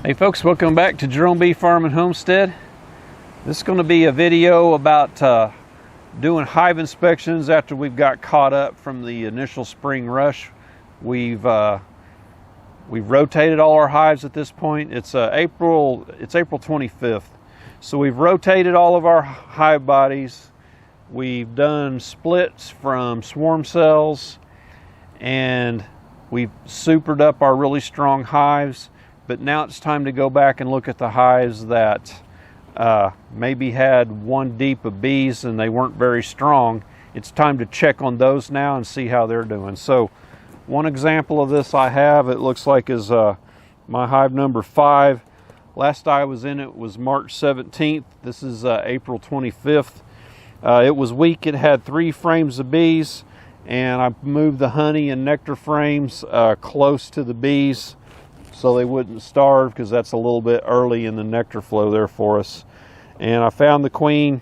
Hey folks, welcome back to Jerome Bee Farm and Homestead. This is going to be a video about doing hive inspections after we've got caught up from the initial spring rush. We've rotated all our hives at this point. It's April 25th. So we've rotated all of our hive bodies. We've done splits from swarm cells, and we've supered up our really strong hives. But now it's time to go back and look at the hives that maybe had one deep of bees and they weren't very strong. It's time to check on those now and see how they're doing. So one example of this I have, it looks like, is my hive number 5. Last I was in it was March 17th. This is April 25th. It was weak. It had 3 frames of bees, and I moved the honey and nectar frames close to the bees so they wouldn't starve, because that's a little bit early in the nectar flow there for us. And I found the queen.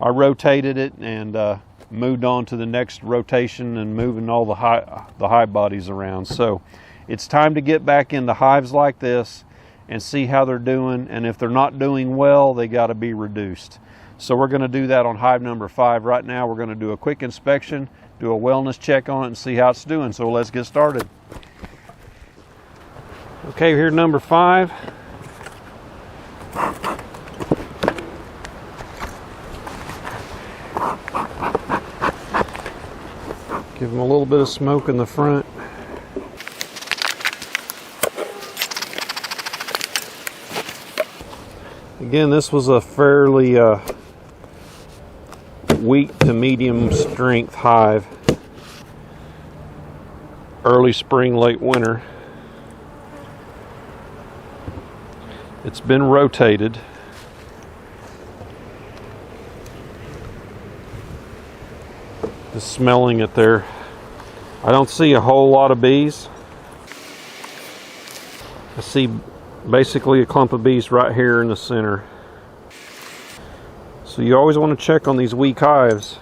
I rotated it and moved on to the next rotation and moving all the hive bodies around. So it's time to get back into hives like this and see how they're doing, and if they're not doing well, they got to be reduced. So we're going to do that on hive number 5 right now. We're going to do a quick inspection, do a wellness check on it, and see how it's doing. So let's get started. Okay, here's number 5. Give them a little bit of smoke in the front. Again, this was a fairly weak to medium strength hive. Early spring, late winter. It's been rotated. Just smelling it there. I don't see a whole lot of bees. I see basically a clump of bees right here in the center. So you always want to check on these weak hives.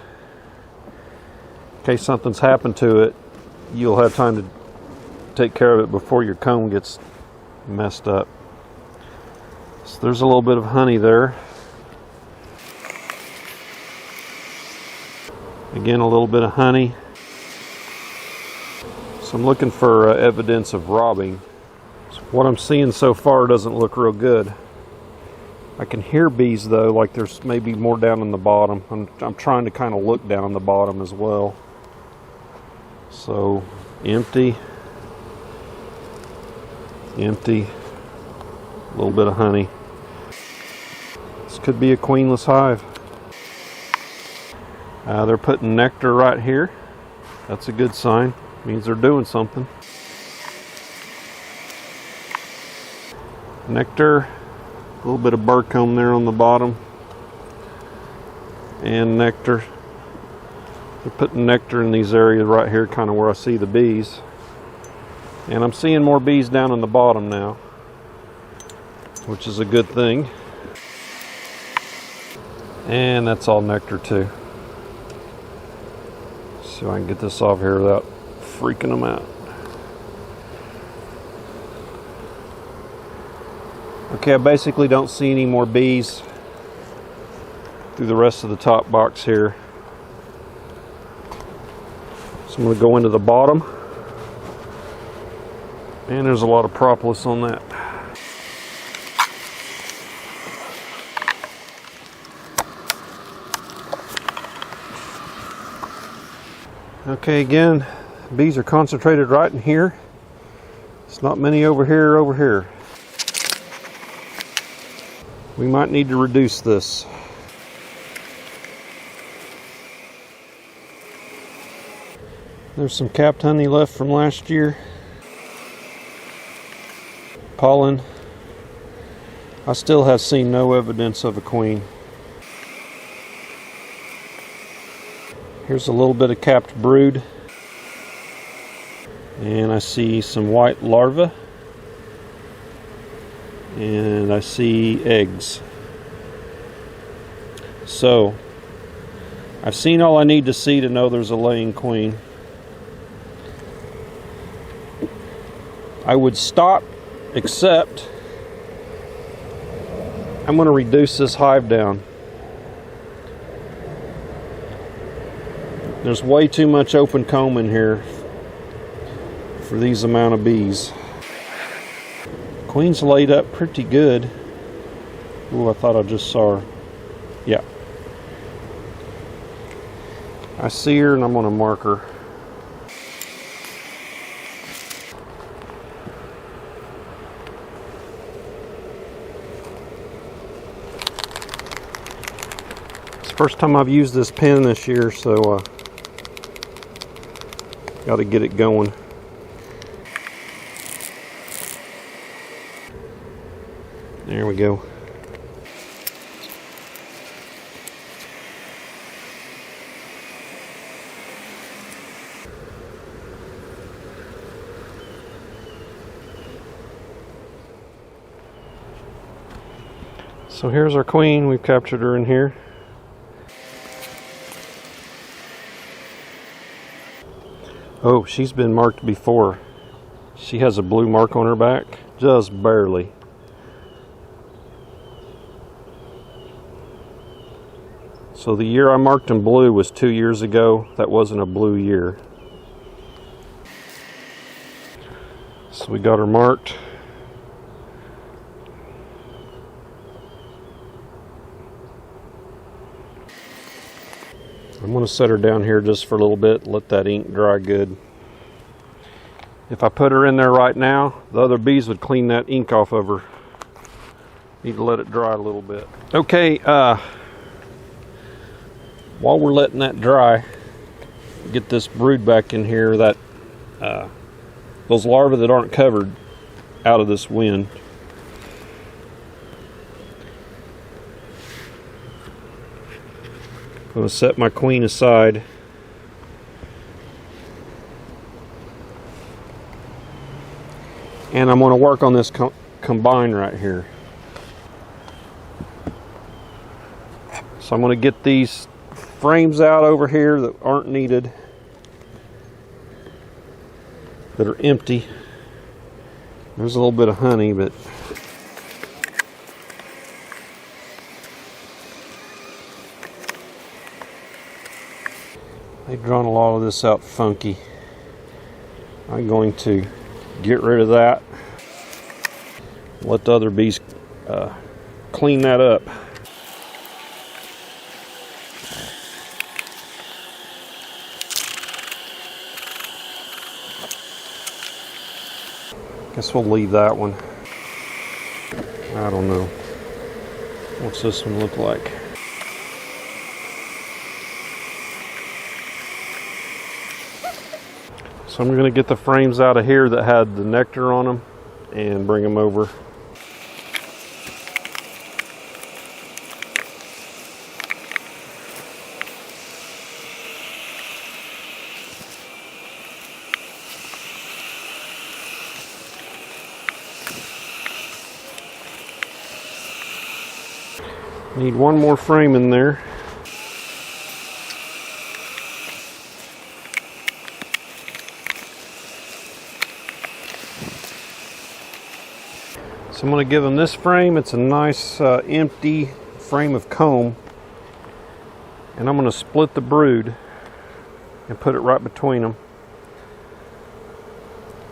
In case something's happened to it, you'll have time to take care of it before your comb gets messed up. So there's a little bit of honey there. Again, a little bit of honey. So I'm looking for evidence of robbing. So what I'm seeing so far doesn't look real good. I can hear bees though, like there's maybe more down in the bottom. I'm trying to kind of look down in the bottom as well. So empty, empty, a little bit of honey. This could be a queenless hive. They're putting nectar right here. That's a good sign. Means they're doing something. Nectar, a little bit of burr comb there on the bottom, and nectar. They're putting nectar in these areas right here, kind of where I see the bees. And I'm seeing more bees down in the bottom now, which is a good thing. And that's all nectar too. See if I can get this off here without freaking them out. Okay, I basically don't see any more bees through the rest of the top box here. So I'm going to go into the bottom. And there's a lot of propolis on that. Okay, again, bees are concentrated right in here. It's not many over here or over here. We might need to reduce this. There's some capped honey left from last year. Pollen. I still have seen no evidence of a queen. Here's a little bit of capped brood. And I see some white larvae. And I see eggs. So I've seen all I need to see to know there's a laying queen. I would stop, except I'm going to reduce this hive down. There's way too much open comb in here for these amount of bees. Queen's laid up pretty good. Ooh, I thought I just saw her. Yeah. I see her and I'm going to mark her. It's the first time I've used this pen this year, so got to get it going. There we go. So here's our queen. We've captured her in here. Oh, she's been marked before. She has a blue mark on her back, just barely. So the year I marked in blue was 2 years ago. That wasn't a blue year. So we got her marked. I'm going to set her down here just for a little bit, let that ink dry good. If I put her in there right now, the other bees would clean that ink off of her. Need to let it dry a little bit. Okay, while we're letting that dry, get this brood back in here, that those larvae that aren't covered out of this wind. I'm going to set my queen aside. And I'm going to work on this combine right here. So I'm going to get these frames out over here that aren't needed, that are empty. There's a little bit of honey, but they've drawn a lot of this out funky. I'm going to get rid of that. Let the other bees clean that up. Guess we'll leave that one. I don't know. What's this one look like? So I'm going to get the frames out of here that had the nectar on them and bring them over. Need one more frame in there. So I'm going to give them this frame. It's a nice empty frame of comb. And I'm going to split the brood and put it right between them.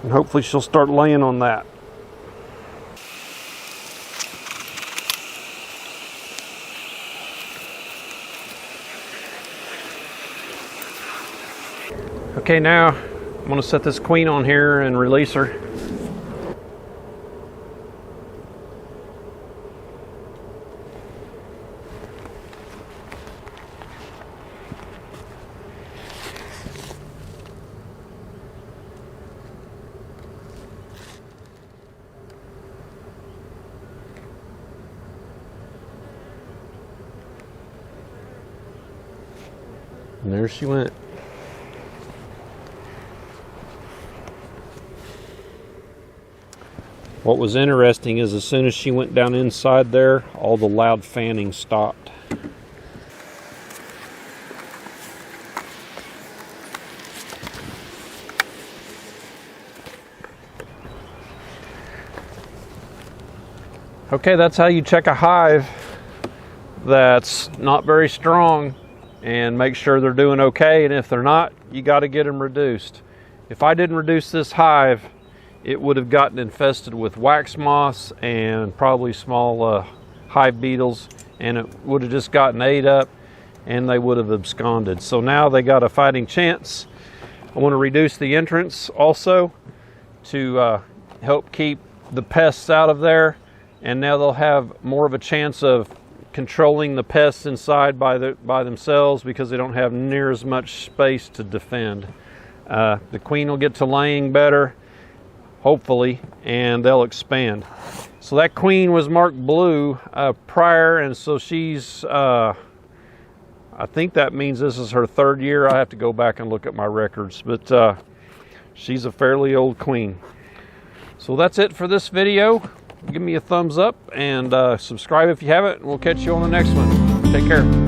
And hopefully she'll start laying on that. Okay, now I'm going to set this queen on here and release her. And there she went. What was interesting is as soon as she went down inside there, all the loud fanning stopped. Okay, that's how you check a hive that's not very strong and make sure they're doing okay, and if they're not, you got to get them reduced. If I didn't reduce this hive, it would have gotten infested with wax moths and probably small hive beetles, and it would have just gotten ate up and they would have absconded. So now they got a fighting chance. I want to reduce the entrance also to help keep the pests out of there, and now they'll have more of a chance of controlling the pests inside by themselves because they don't have near as much space to defend. The queen will get to laying better, hopefully, and they'll expand. So that queen was marked blue prior, and so she's, I think that means this is her 3rd year. I have to go back and look at my records, but she's a fairly old queen. So that's it for this video. Give me a thumbs up and subscribe if you haven't. We'll catch you on the next one. Take care.